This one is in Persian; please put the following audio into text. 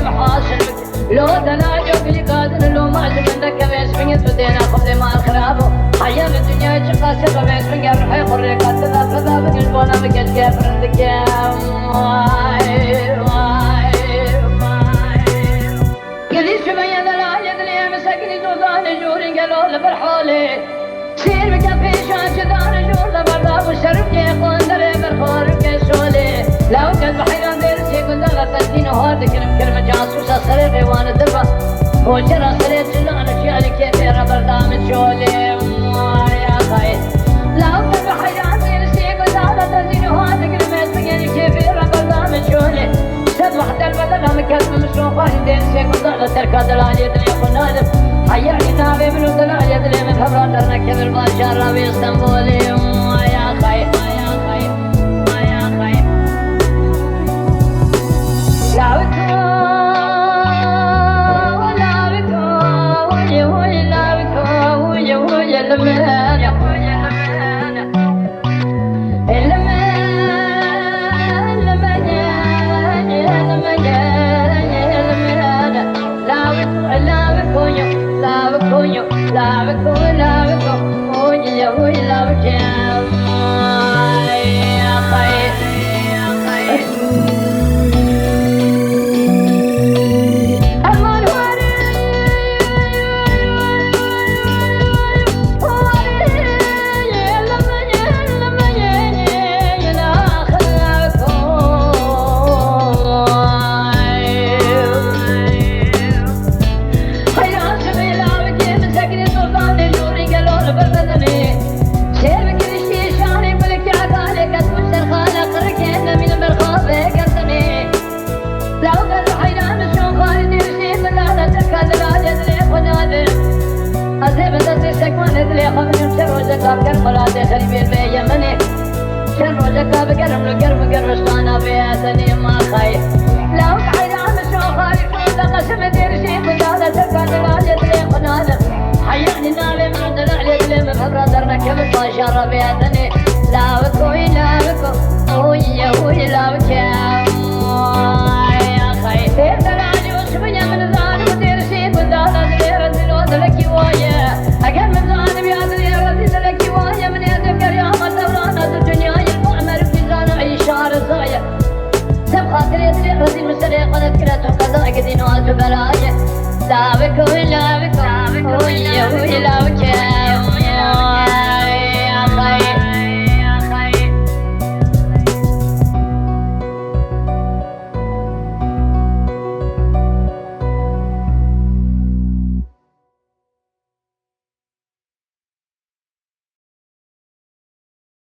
محاسن لو تناجوك لي قادر لو ما منك بيس من يتودينا قبل ما الخرابو حياة الدنيا جقاسة بيس من قبل حي قرية قاتلة فذا من البونا مكت كافر عندك يا قلي شبيا دلالي دليا مسكني جوزان جوري قالوا لبرحولي سير بكفي شاش دار جور لبرداب الشرب كي قندر برخور كي سولي لو كان بحيران ديرسي كنت غفتين وهارد كلمة جاسوسة صريقي وانا دربة وجرى صريت جلان اشيالي كيف يرى بردام شولي يا خير لو كان بحيران ديرسي كنت غفتين وهارد كلمة بياني كيف يرى بردام شولي سد وحدة البدل هم كلمة مشروع فاهم ديرسي كنت غفتركا دلالي دليا خنادم حياني نابي منو دلالي دليا من خبران درنا كبير باشار رابي اسطنبولي يا خير لا بكو لا بكو